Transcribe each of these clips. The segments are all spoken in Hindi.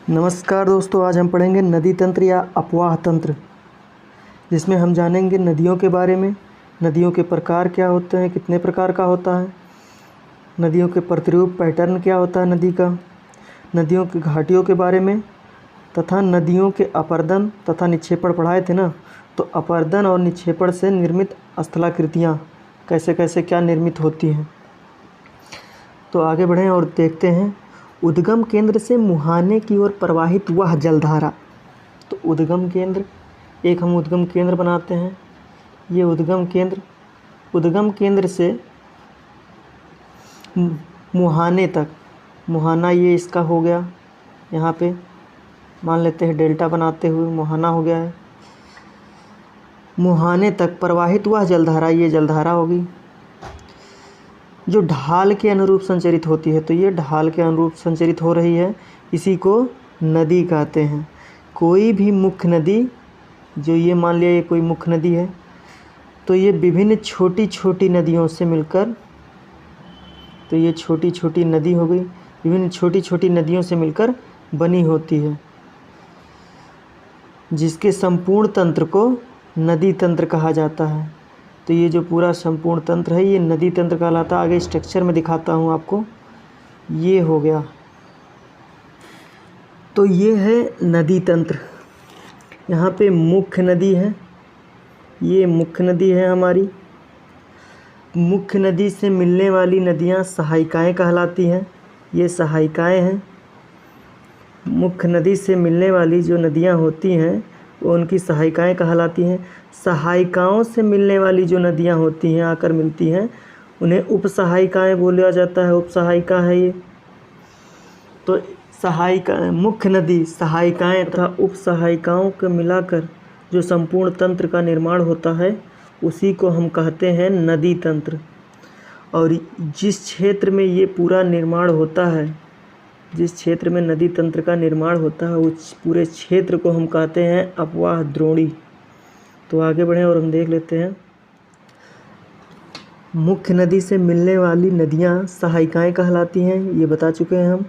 नमस्कार दोस्तों, आज हम पढ़ेंगे नदी तंत्र या अपवाह तंत्र, जिसमें हम जानेंगे नदियों के बारे में। नदियों के प्रकार क्या होते हैं, कितने प्रकार का होता है, नदियों के प्रतिरूप पैटर्न क्या होता है नदी का, नदियों की घाटियों के बारे में, तथा नदियों के अपर्दन तथा निक्षेपण पढ़ाए थे ना। तो अपर्दन और निक्षेपण से निर्मित स्थलाकृतियाँ कैसे कैसे क्या निर्मित होती हैं। तो आगे बढ़ें और देखते हैं। उद्गम केंद्र से मुहाने की ओर प्रवाहित वह जलधारा। तो उद्गम केंद्र, एक हम उद्गम केंद्र बनाते हैं। ये उद्गम केंद्र से मुहाने तक, मुहाना ये इसका हो गया, यहाँ पे मान लेते हैं डेल्टा बनाते हुए मुहाना हो गया है। मुहाने तक प्रवाहित वह जलधारा, ये जलधारा होगी जो ढाल के अनुरूप संचरित होती है। तो ये ढाल के अनुरूप संचरित हो रही है, इसी को नदी कहते हैं। कोई भी मुख्य नदी, जो ये मान लिया ये कोई मुख्य नदी है, तो ये विभिन्न छोटी छोटी नदियों से मिलकर, तो ये छोटी छोटी नदी हो गई, विभिन्न छोटी छोटी नदियों से मिलकर बनी होती है, जिसके संपूर्ण तंत्र को नदी तंत्र कहा जाता है। तो ये जो पूरा संपूर्ण तंत्र है ये नदी तंत्र कहलाता है। आगे स्ट्रक्चर में दिखाता हूँ आपको। ये हो गया, तो ये है नदी तंत्र। यहाँ पे मुख्य नदी है, ये मुख्य नदी है हमारी। मुख्य नदी से मिलने वाली नदियाँ सहायिकाएँ कहलाती हैं। ये सहायिकाएँ हैं। मुख्य नदी से मिलने वाली जो नदियाँ होती हैं वो उनकी सहायिकाएँ कहलाती हैं। सहायिकाओं से मिलने वाली जो नदियाँ होती हैं, आकर मिलती हैं, उन्हें उपसहायिकाएँ बोला जाता है। उपसहायिका है ये। तो सहायिका, मुख्य नदी, सहायिकाएँ तथा उपसहायिकाओं को मिलाकर जो संपूर्ण तंत्र का निर्माण होता है उसी को हम कहते हैं नदी तंत्र। और जिस क्षेत्र में ये पूरा निर्माण होता है, जिस क्षेत्र में नदी तंत्र का निर्माण होता है, उस पूरे क्षेत्र को हम कहते हैं अपवाह द्रोणी। तो आगे बढ़ें और हम देख लेते हैं। मुख्य नदी से मिलने वाली नदियाँ सहायिकाएँ कहलाती हैं, ये बता चुके हैं हम।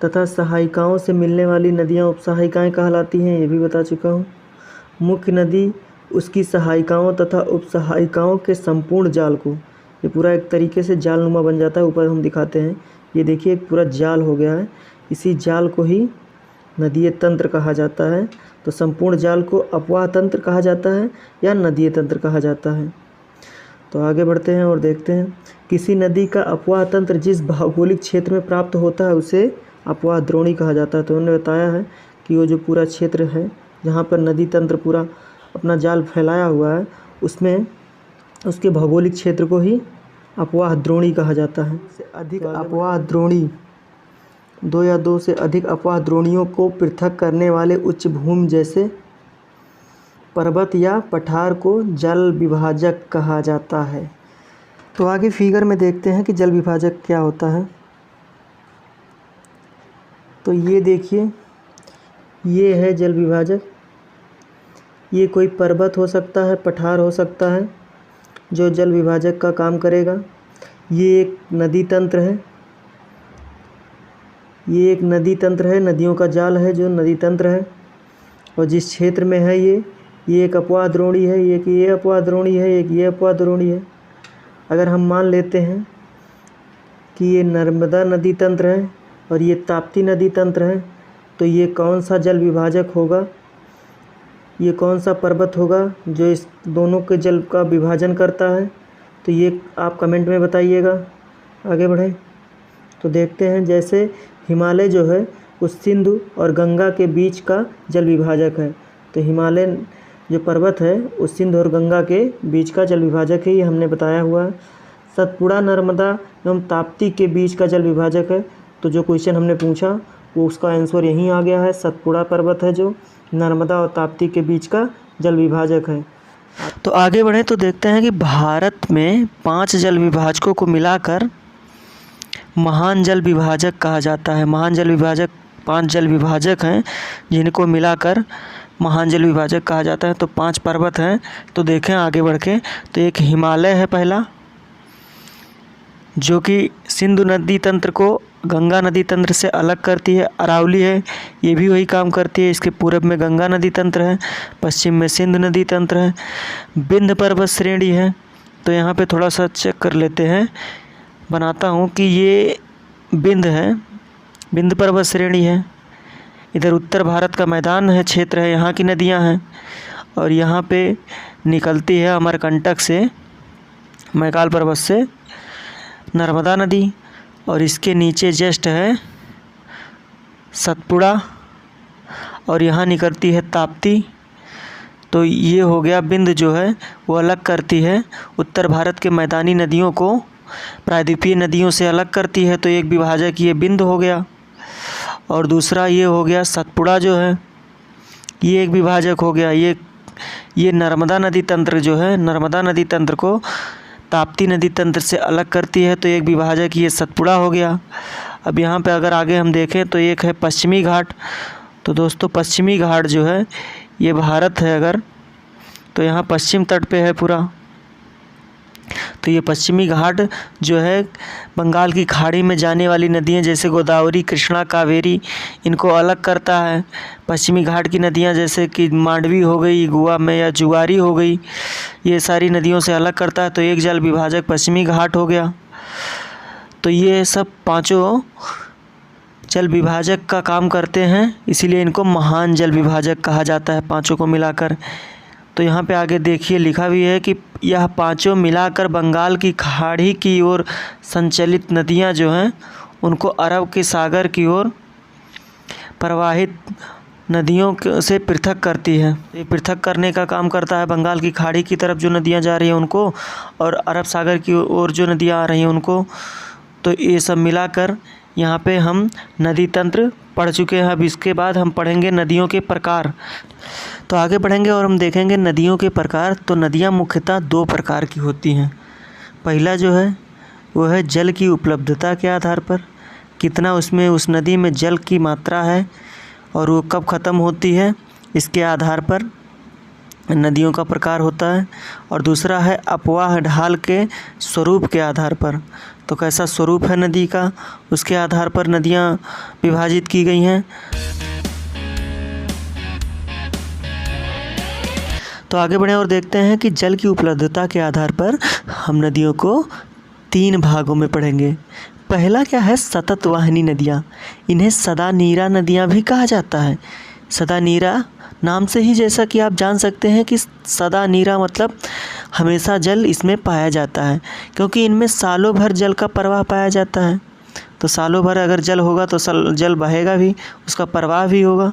तथा सहायिकाओं से मिलने वाली नदियाँ उपसहायिकाएँ कहलाती हैं, ये भी बता चुका हूँ। मुख्य नदी उसकी सहायिकाओं तथा उपसहायिकाओं के संपूर्ण जाल को, ये पूरा एक तरीके से जालनुमा बन जाता है। ऊपर हम दिखाते हैं, ये देखिए एक पूरा जाल हो गया है। इसी जाल को ही नदीय तंत्र कहा जाता है। तो संपूर्ण जाल को अपवाह तंत्र कहा जाता है या नदीय तंत्र कहा जाता है। तो आगे बढ़ते हैं और देखते हैं। किसी नदी का अपवाह तंत्र जिस भौगोलिक क्षेत्र में प्राप्त होता है उसे अपवाह द्रोणी कहा जाता है। तो उन्होंने बताया है कि वो जो पूरा क्षेत्र है जहाँ पर नदी तंत्र पूरा अपना जाल फैलाया हुआ है, उसमें उसके भौगोलिक क्षेत्र को ही अपवाह द्रोणी कहा जाता है। अधिक अपवाह द्रोणी, दो या दो से अधिक अपवाह द्रोणियों को पृथक करने वाले उच्च भूमि जैसे पर्वत या पठार को जल विभाजक कहा जाता है। तो आगे फिगर में देखते हैं कि जल विभाजक क्या होता है। तो ये देखिए, ये है जल विभाजक। ये कोई पर्वत हो सकता है, पठार हो सकता है, जो जल विभाजक का काम करेगा। ये एक नदी तंत्र है, ये एक नदी तंत्र है, नदियों का जाल है जो नदी तंत्र है। और जिस क्षेत्र में है ये एक अपवाह द्रोणी है, एक ये अपवाह द्रोणी है, एक ये अपवाह द्रोणी है। अगर हम मान लेते हैं कि ये नर्मदा नदी तंत्र है और ये ताप्ती नदी तंत्र है, तो ये कौन सा जल विभाजक होगा, ये कौन सा पर्वत होगा जो इस दोनों के जल का विभाजन करता है, तो ये आप कमेंट में बताइएगा। आगे बढ़ें तो देखते हैं। जैसे हिमालय जो है वो सिंधु और गंगा के बीच का जल विभाजक है। तो हिमालय जो पर्वत है वो सिंधु और गंगा के बीच का जल विभाजक है, ये हमने बताया हुआ है। सतपुड़ा नर्मदा एवं ताप्ती के बीच का जल विभाजक है। तो जो क्वेश्चन हमने पूछा वो उसका आंसर यहीं आ गया है। सतपुड़ा पर्वत है जो नर्मदा और ताप्ती के बीच का जल विभाजक है। तो आगे बढ़ें तो देखते हैं कि भारत में 5 जल विभाजकों को मिलाकर महान जल विभाजक कहा जाता है। महान जल विभाजक 5 जल विभाजक हैं जिनको मिलाकर महान जल विभाजक कहा जाता है। तो 5 पर्वत हैं। तो देखें आगे बढ़ के, तो एक हिमालय है पहला, जो कि सिंधु नदी तंत्र को गंगा नदी तंत्र से अलग करती है। अरावली है, ये भी वही काम करती है। इसके पूरब में गंगा नदी तंत्र है, पश्चिम में सिंधु नदी तंत्र है। विंध्य पर्वत श्रेणी है, तो यहाँ पे थोड़ा सा चेक कर लेते हैं, बनाता हूँ कि ये विंध्य है, विंध्य पर्वत श्रेणी है। इधर उत्तर भारत का मैदान है, क्षेत्र है, यहाँ की नदियाँ हैं। और यहाँ पे निकलती है अमरकंटक से, मैकाल पर्वत से नर्मदा नदी। और इसके नीचे जस्ट है सतपुड़ा, और यहाँ निकलती है ताप्ती। तो ये हो गया विंध्य जो है वो अलग करती है उत्तर भारत के मैदानी नदियों को प्रायद्वीपीय नदियों से अलग करती है। तो एक विभाजक ये विंध्य हो गया। और दूसरा ये हो गया सतपुड़ा जो है, ये एक विभाजक हो गया। ये नर्मदा नदी तंत्र जो है, नर्मदा नदी तंत्र को ताप्ती नदी तंत्र से अलग करती है। तो एक विभाजक ये सतपुड़ा हो गया। अब यहाँ पे अगर आगे हम देखें तो एक है पश्चिमी घाट। तो दोस्तों पश्चिमी घाट जो है ये भारत है अगर, तो यहाँ पश्चिम तट पे है पूरा। तो ये पश्चिमी घाट जो है बंगाल की खाड़ी में जाने वाली नदियाँ जैसे गोदावरी, कृष्णा, कावेरी, इनको अलग करता है। पश्चिमी घाट की नदियाँ जैसे कि मांडवी हो गई गोवा में, या जुआरी हो गई, ये सारी नदियों से अलग करता है। तो एक जल विभाजक पश्चिमी घाट हो गया। तो ये सब पांचों जल विभाजक का काम करते हैं, इसीलिए इनको महान जल विभाजक कहा जाता है पांचों को मिलाकर। तो यहाँ पे आगे देखिए लिखा भी है कि यह पांचों मिलाकर बंगाल की खाड़ी की ओर संचलित नदियाँ जो हैं उनको अरब के सागर की ओर प्रवाहित नदियों से पृथक करती है। ये पृथक करने का काम करता है बंगाल की खाड़ी की तरफ जो नदियाँ जा रही हैं उनको, और अरब सागर की ओर जो नदियाँ आ रही हैं उनको। तो ये सब मिलाकर यहाँ पे हम नदी तंत्र पढ़ चुके हैं। अब इसके बाद हम पढ़ेंगे नदियों के प्रकार। तो आगे बढ़ेंगे और हम देखेंगे नदियों के प्रकार। तो नदियाँ मुख्यतः दो प्रकार की होती हैं। पहला जो है वो है जल की उपलब्धता के आधार पर, कितना उसमें उस नदी में जल की मात्रा है और वो कब ख़त्म होती है, इसके आधार पर नदियों का प्रकार होता है। और दूसरा है अपवाह ढाल के स्वरूप के आधार पर। तो कैसा स्वरूप है नदी का, उसके आधार पर नदियाँ विभाजित की गई हैं। तो आगे बढ़ें और देखते हैं कि जल की उपलब्धता के आधार पर हम नदियों को 3 भागों में पढ़ेंगे। पहला क्या है, सतत वाहिनी नदियाँ। इन्हें सदा नीरा नदियाँ भी कहा जाता है। सदा नीरा नाम से ही जैसा कि आप जान सकते हैं कि सदा नीरा मतलब हमेशा जल इसमें पाया जाता है, क्योंकि इनमें सालों भर जल का प्रवाह पाया जाता है। तो सालों भर अगर जल होगा तो जल बहेगा भी, उसका प्रवाह भी होगा।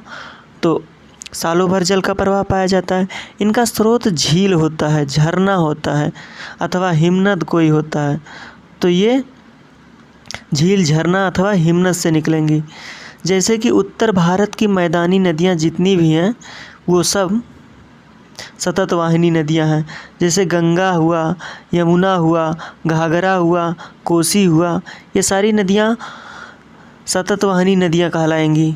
तो सालों भर जल का प्रवाह पाया जाता है। इनका स्रोत झील होता है, झरना होता है, अथवा हिमनद कोई होता है। तो ये झील, झरना अथवा हिमनद से निकलेंगी। जैसे कि उत्तर भारत की मैदानी नदियाँ जितनी भी हैं वो सब सतत वाहिनी नदियाँ हैं। जैसे गंगा हुआ, यमुना हुआ, घाघरा हुआ, कोसी हुआ, ये सारी नदियाँ सतत वाहिनी नदियाँ कहलाएंगी,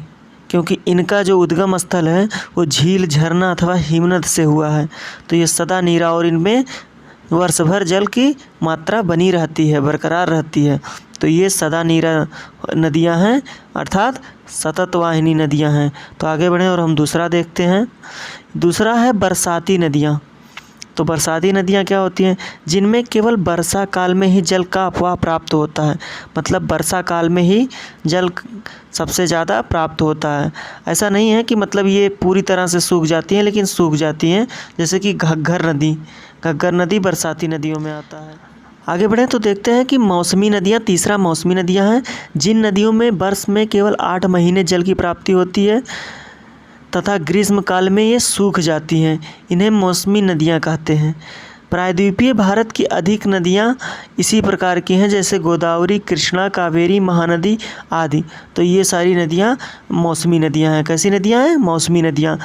क्योंकि इनका जो उद्गम स्थल है वो झील, झरना अथवा हिमनद से हुआ है। तो ये सदा नीरा और इनमें वर्ष भर जल की मात्रा बनी रहती है, बरकरार रहती है। तो ये सदा नीरा नदियाँ हैं, अर्थात सतत वाहिनी नदियाँ हैं। तो आगे बढ़ें और हम दूसरा देखते हैं। दूसरा है बरसाती नदियाँ। तो बरसाती नदियाँ क्या होती हैं, जिनमें केवल वर्षा काल में ही जल का अपवाह प्राप्त होता है। मतलब वर्षा काल में ही जल सबसे ज़्यादा प्राप्त होता है। ऐसा नहीं है कि मतलब ये पूरी तरह से सूख जाती हैं, लेकिन सूख जाती हैं। जैसे कि घग्गर नदी बरसाती नदियों में आता है। आगे बढ़ें तो देखते हैं कि मौसमी नदियाँ। तीसरा मौसमी नदियाँ हैं, जिन नदियों में वर्ष में केवल 8 महीने जल की प्राप्ति होती है तथा ग्रीष्म काल में ये सूख जाती हैं। इन्हें मौसमी नदियाँ कहते हैं। प्रायद्वीपीय भारत की अधिक नदियाँ इसी प्रकार की हैं, जैसे गोदावरी, कृष्णा, कावेरी, महानदी आदि। तो ये सारी नदियाँ मौसमी नदियाँ हैं। कैसी नदियाँ हैं? मौसमी नदियाँ।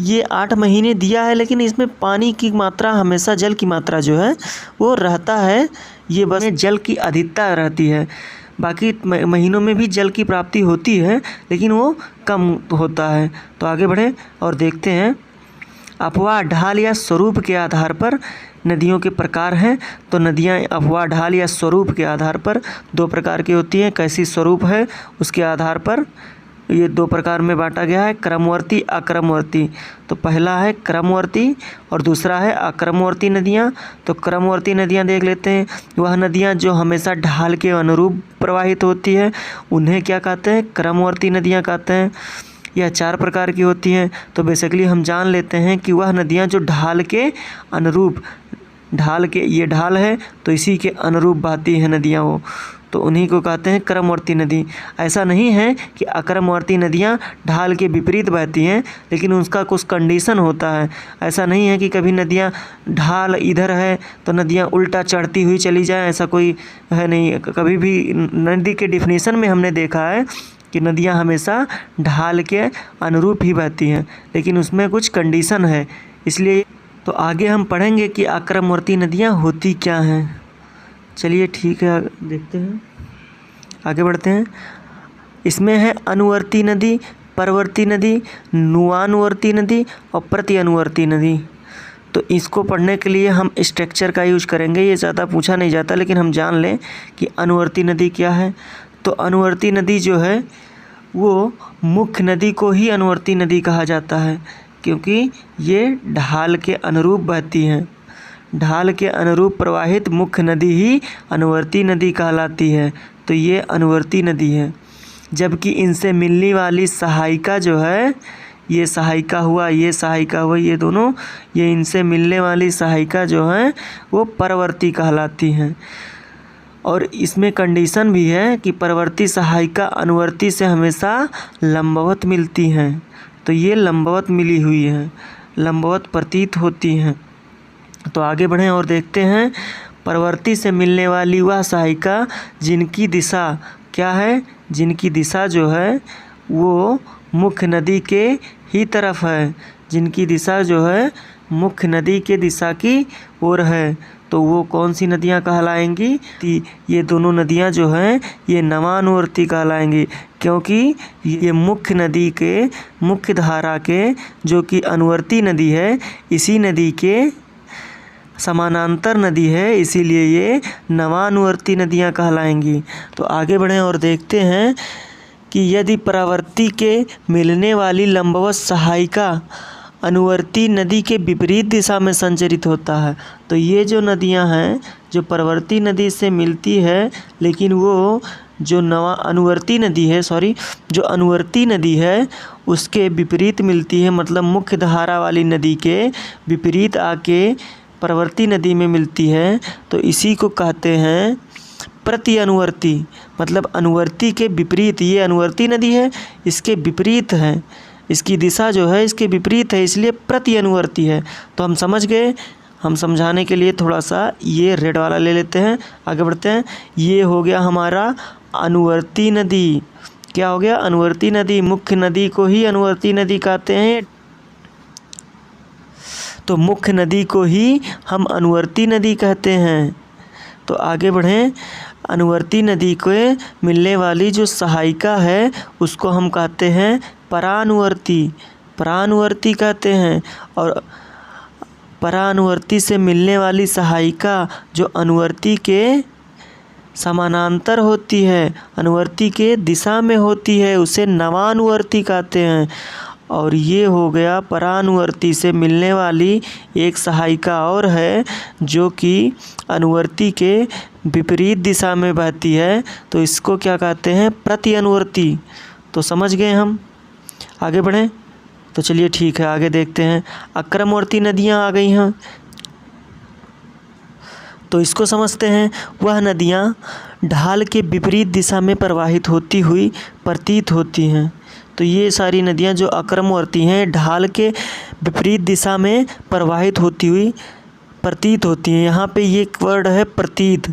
ये 8 महीने दिया है, लेकिन इसमें पानी की मात्रा, हमेशा जल की मात्रा जो है वो रहता है। ये बस जल की अधिकता रहती है। बाकी महीनों में भी जल की प्राप्ति होती है, लेकिन वो कम होता है। तो आगे बढ़ें और देखते हैं अपवाह ढाल या स्वरूप के आधार पर नदियों के प्रकार हैं। तो नदियाँ अफवाह, ढाल या स्वरूप के आधार पर 2 प्रकार की होती हैं। कैसी स्वरूप है उसके आधार पर ये 2 प्रकार में बांटा गया है, क्रमवर्ती, अक्रमवर्ती। तो पहला है क्रमवर्ती और दूसरा है अक्रमवर्ती नदियाँ। तो क्रमवर्ती नदियाँ देख लेते हैं। वह नदियाँ जो हमेशा ढाल के अनुरूप प्रवाहित होती है उन्हें क्या कहते हैं? क्रमवर्ती नदियाँ कहते हैं। यह 4 प्रकार की होती हैं। तो बेसिकली हम जान लेते हैं कि वह नदियाँ जो ढाल के अनुरूप, ढाल के, ये ढाल है तो इसी के अनुरूप बहती हैं नदियाँ वो, तो उन्हीं को कहते हैं क्रमवर्ती नदी। ऐसा नहीं है कि अक्रमवर्ती नदियाँ ढाल के विपरीत बहती हैं, लेकिन उसका कुछ कंडीशन होता है। ऐसा नहीं है कि कभी नदियाँ ढाल इधर है तो नदियाँ उल्टा चढ़ती हुई चली जाएं, ऐसा कोई है नहीं। कभी भी नदी के डिफिनीशन में हमने देखा है कि नदियाँ हमेशा ढाल के अनुरूप ही बहती हैं, लेकिन उसमें कुछ कंडीशन है। इसलिए तो आगे हम पढ़ेंगे कि अक्रमवर्ती नदियाँ होती क्या हैं। चलिए ठीक है, देखते हैं, आगे बढ़ते हैं। इसमें है अनुवर्ती नदी, परवर्ती नदी, नुआनुवर्ती नदी और प्रतिअनुवर्ती नदी। तो इसको पढ़ने के लिए हम स्ट्रक्चर का यूज करेंगे। ये ज़्यादा पूछा नहीं जाता, लेकिन हम जान लें कि अनुवर्ती नदी क्या है। तो अनुवर्ती नदी जो है वो मुख्य नदी को ही अनुवर्ती नदी कहा जाता है, क्योंकि ये ढाल के अनुरूप बहती हैं। ढाल के अनुरूप प्रवाहित मुख्य नदी ही अनुवर्ती नदी कहलाती है। तो ये अनुवर्ती नदी है। जबकि इनसे मिलने वाली सहायिका जो है, ये सहायिका हुआ, ये सहायिका हुआ, ये दोनों, ये इनसे मिलने वाली सहायिका जो है वो परवर्ती कहलाती हैं। और इसमें कंडीशन भी है कि परवर्ती सहायिका अनुवर्ती से हमेशा लंबवत मिलती हैं। तो ये लंबवत मिली हुई हैं, लंबवत प्रतीत होती हैं। तो आगे बढ़ें और देखते हैं परवर्ती से मिलने वाली वह सहायिका जिनकी दिशा क्या है, जिनकी दिशा जो है वो मुख्य नदी के ही तरफ है, जिनकी दिशा जो है मुख्य नदी के दिशा की ओर है। तो वो कौन सी नदियाँ कहलाएंगी? ये दोनों नदियाँ जो हैं ये नवानुवर्ती कहलाएंगी, क्योंकि ये मुख्य नदी के, मुख्य धारा के जो कि अनुवर्ती नदी है, इसी नदी के समानांतर नदी है, इसीलिए ये नवानुवर्ती नदियाँ कहलाएंगी। तो आगे बढ़ें और देखते हैं कि यदि परवर्ती के मिलने वाली लंबवत सहायिका अनुवर्ती नदी के विपरीत दिशा में संचरित होता है, तो ये जो नदियाँ हैं जो परवर्ती नदी से मिलती है, लेकिन वो जो अनुवर्ती नदी है, जो अनुवर्ती नदी है उसके विपरीत मिलती है, मतलब मुख्य धारा वाली नदी के विपरीत आके परवर्ती नदी में मिलती है, तो इसी को कहते हैं प्रति अनुवर्ती। मतलब अनुवर्ती के विपरीत, ये अनुवर्ती नदी है, इसके विपरीत है, इसकी दिशा जो है इसके विपरीत है, इसलिए प्रति अनुवर्ती है। तो हम समझ गए। हम समझाने के लिए थोड़ा सा ये रेड वाला ले लेते हैं, आगे बढ़ते हैं। ये हो गया हमारा अनुवर्ती नदी। क्या हो गया? अनुवर्ती नदी। मुख्य नदी को ही अनुवर्ती नदी कहते हैं, तो मुख्य नदी को ही हम अनुवर्ती नदी कहते हैं। तो आगे बढ़ें। अनुवर्ती नदी को मिलने वाली जो सहायिका है उसको हम कहते हैं परानुवर्ती, परानुवर्ती कहते हैं। और परानुवर्ती से मिलने वाली सहायिका जो अनुवर्ती के समानांतर होती है, अनुवर्ती के दिशा में होती है, उसे नवानुवर्ती कहते हैं। और ये हो गया परानुवर्ती से मिलने वाली एक सहायिका और है जो कि अनुवर्ती के विपरीत दिशा में बहती है, तो इसको क्या कहते हैं? प्रति अनुवर्ती। तो समझ गए हम। आगे बढ़ें। तो चलिए ठीक है, आगे देखते हैं। अक्रमवर्ती नदियाँ आ गई हैं, तो इसको समझते हैं। वह नदियाँ ढाल के विपरीत दिशा में प्रवाहित होती हुई प्रतीत होती हैं। तो ये सारी नदियाँ जो अक्रमवर्ती हैं ढाल के विपरीत दिशा में प्रवाहित होती हुई प्रतीत होती हैं। यहाँ पे ये वर्ड है प्रतीत,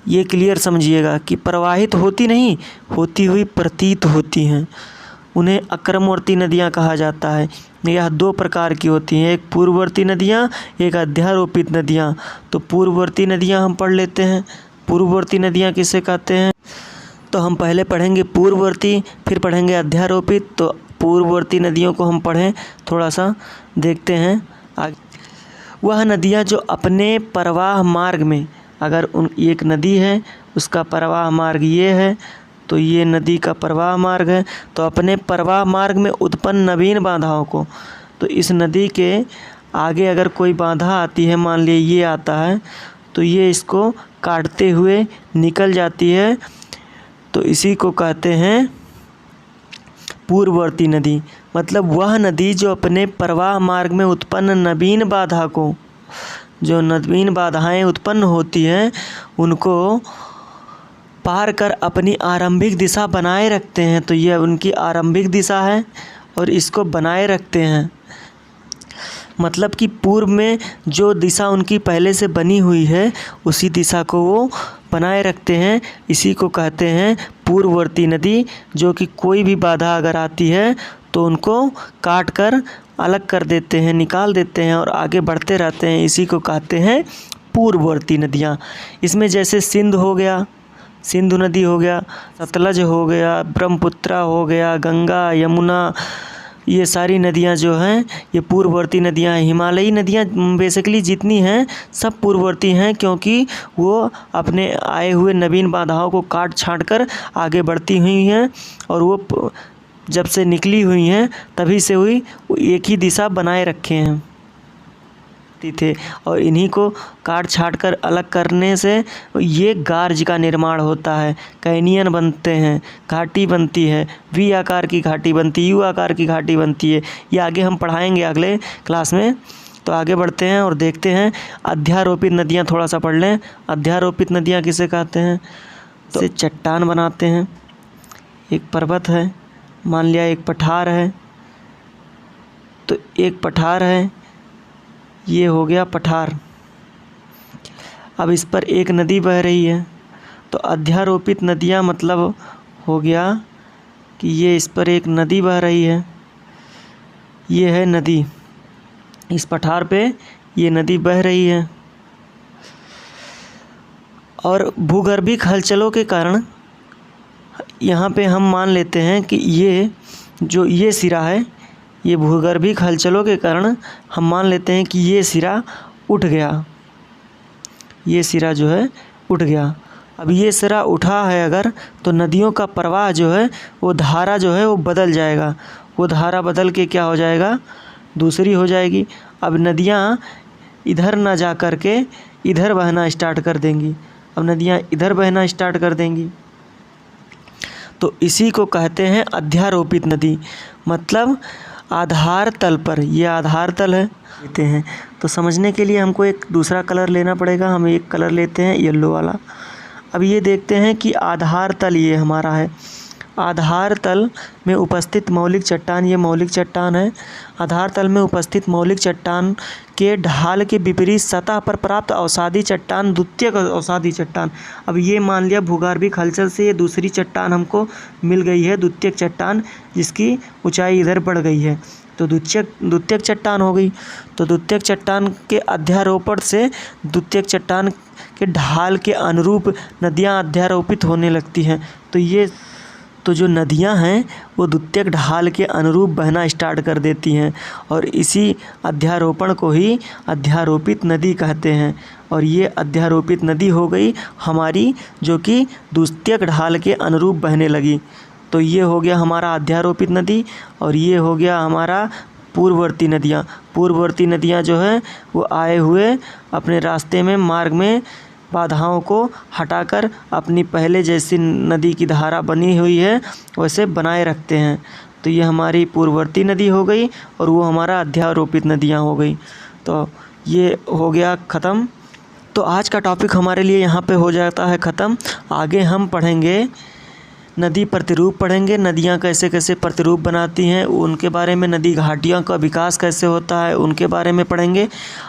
ये क्लियर समझिएगा कि प्रवाहित होती नहीं, होती हुई प्रतीत होती हैं, उन्हें अक्रमवर्ती नदियाँ कहा जाता है। यह 2 प्रकार की होती हैं, एक पूर्ववर्ती नदियाँ, एक अध्यारोपित नदियाँ। तो पूर्ववर्ती नदियाँ हम पढ़ लेते हैं। पूर्ववर्ती नदियाँ किसे कहते हैं? तो हम पहले पढ़ेंगे पूर्ववर्ती, फिर पढ़ेंगे अध्यारोपित। तो पूर्ववर्ती नदियों को हम पढ़ें, थोड़ा सा देखते हैं आगे। वह नदियाँ जो अपने प्रवाह मार्ग में, अगर एक नदी है उसका प्रवाह मार्ग ये है, तो ये नदी का प्रवाह मार्ग है, तो अपने प्रवाह मार्ग में उत्पन्न नवीन बाधाओं को, तो इस नदी के आगे अगर कोई बाधा आती है, मान लीजिए ये आता है, तो ये इसको काटते हुए निकल जाती है, तो इसी को कहते हैं पूर्ववर्ती नदी। मतलब वह नदी जो अपने प्रवाह मार्ग में उत्पन्न नवीन बाधा को, जो नवीन बाधाएं उत्पन्न होती हैं उनको पार कर अपनी आरंभिक दिशा बनाए रखते हैं, तो यह उनकी आरंभिक दिशा है और इसको बनाए रखते हैं। मतलब कि पूर्व में जो दिशा उनकी पहले से बनी हुई है उसी दिशा को वो बनाए रखते हैं, इसी को कहते हैं पूर्ववर्ती नदी, जो कि कोई भी बाधा अगर आती है तो उनको काट कर अलग कर देते हैं, निकाल देते हैं और आगे बढ़ते रहते हैं, इसी को कहते हैं पूर्ववर्ती नदियाँ। इसमें जैसे सिंध हो गया, सिंधु नदी हो गया, सतलज हो गया, ब्रह्मपुत्रा हो गया, गंगा, यमुना, ये सारी नदियाँ जो हैं ये पूर्ववर्ती नदियाँ हैं। हिमालयी नदियाँ बेसिकली जितनी हैं सब पूर्ववर्ती हैं, क्योंकि वो अपने आए हुए नवीन बाधाओं को काट छाँट कर आगे बढ़ती हुई हैं और वो जब से निकली हुई हैं तभी से हुई एक ही दिशा बनाए रखे हैं थे, और इन्हीं को काट छाट कर अलग करने से ये गार्ज का निर्माण होता है, कैनियन बनते हैं, घाटी बनती है, वी आकार की घाटी बनती है, यू आकार की घाटी बनती है। ये आगे हम पढ़ाएंगे अगले क्लास में। तो आगे बढ़ते हैं और देखते हैं अध्यारोपित नदियाँ, थोड़ा सा पढ़ लें। अध्यारोपित नदियाँ किसे कहते हैं? तो चट्टान बनाते हैं, एक पर्वत है, मान लिया एक पठार है, तो एक पठार है, ये हो गया पठार। अब इस पर एक नदी बह रही है, तो अध्यारोपित नदियाँ मतलब हो गया कि ये इस पर एक नदी बह रही है, ये है नदी, इस पठार पे ये नदी बह रही है, और भूगर्भिक हलचलों के कारण यहाँ पे हम मान लेते हैं कि ये जो ये सिरा है, ये भूगर्भिक हलचलों के कारण हम मान लेते हैं कि ये सिरा उठ गया, ये सिरा जो है उठ गया। अब ये सिरा उठा है अगर, तो नदियों का प्रवाह जो है वो धारा जो है वो बदल जाएगा, वो धारा बदल के क्या हो जाएगा, दूसरी हो जाएगी। अब नदियाँ इधर ना जा कर के इधर बहना स्टार्ट कर देंगी, अब नदियाँ इधर बहना स्टार्ट कर देंगी, तो इसी को कहते हैं अध्यारोपित नदी। मतलब आधार तल पर, ये आधार तल है लेते हैं, तो समझने के लिए हमको एक दूसरा कलर लेना पड़ेगा। हम एक कलर लेते हैं येलो वाला। अब ये देखते हैं कि आधार तल ये हमारा है, आधार तल में उपस्थित मौलिक चट्टान, ये मौलिक चट्टान है। आधार तल में उपस्थित मौलिक चट्टान के ढाल के विपरीत सतह पर प्राप्त अवसादी चट्टान द्वितीयक अवसादी चट्टान। अब ये मान लिया भूगर्भिक हलचल से ये दूसरी चट्टान हमको मिल गई है, द्वितीयक चट्टान, जिसकी ऊंचाई इधर बढ़ गई है, तो द्वितीयक चट्टान हो गई। तो द्वितीयक चट्टान के अध्यारोपण से द्वितीयक चट्टान के ढाल के अनुरूप नदियाँ अध्यारोपित होने लगती हैं। तो जो नदियां हैं वो द्वितीयक ढाल के अनुरूप बहना स्टार्ट कर देती हैं, और इसी अध्यारोपण को ही अध्यारोपित नदी कहते हैं। और ये अध्यारोपित नदी हो गई हमारी, जो कि द्वितीयक ढाल के अनुरूप बहने लगी। तो ये हो गया हमारा अध्यारोपित नदी, और ये हो गया हमारा पूर्ववर्ती नदियाँ। पूर्ववर्ती नदियाँ जो है वो आए हुए अपने रास्ते में, मार्ग में बाधाओं को हटाकर अपनी पहले जैसी नदी की धारा बनी हुई है वैसे बनाए रखते हैं। तो ये हमारी पूर्ववर्ती नदी हो गई, और वो हमारा अध्यारोपित नदियाँ हो गई। तो ये हो गया ख़त्म। तो आज का टॉपिक हमारे लिए यहाँ पे हो जाता है ख़त्म। आगे हम पढ़ेंगे नदी प्रतिरूप पढ़ेंगे, नदियाँ कैसे कैसे प्रतिरूप बनाती हैं उनके बारे में, नदी घाटियों का विकास कैसे होता है उनके बारे में पढ़ेंगे,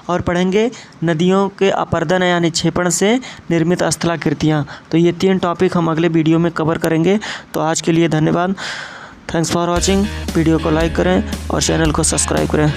और पढ़ेंगे नदियों के अपर्दन या निक्षेपण से निर्मित स्थलाकृतियाँ। तो ये 3 टॉपिक हम अगले वीडियो में कवर करेंगे। तो आज के लिए धन्यवाद, थैंक्स फॉर वॉचिंग। वीडियो को लाइक करें और चैनल को सब्सक्राइब करें।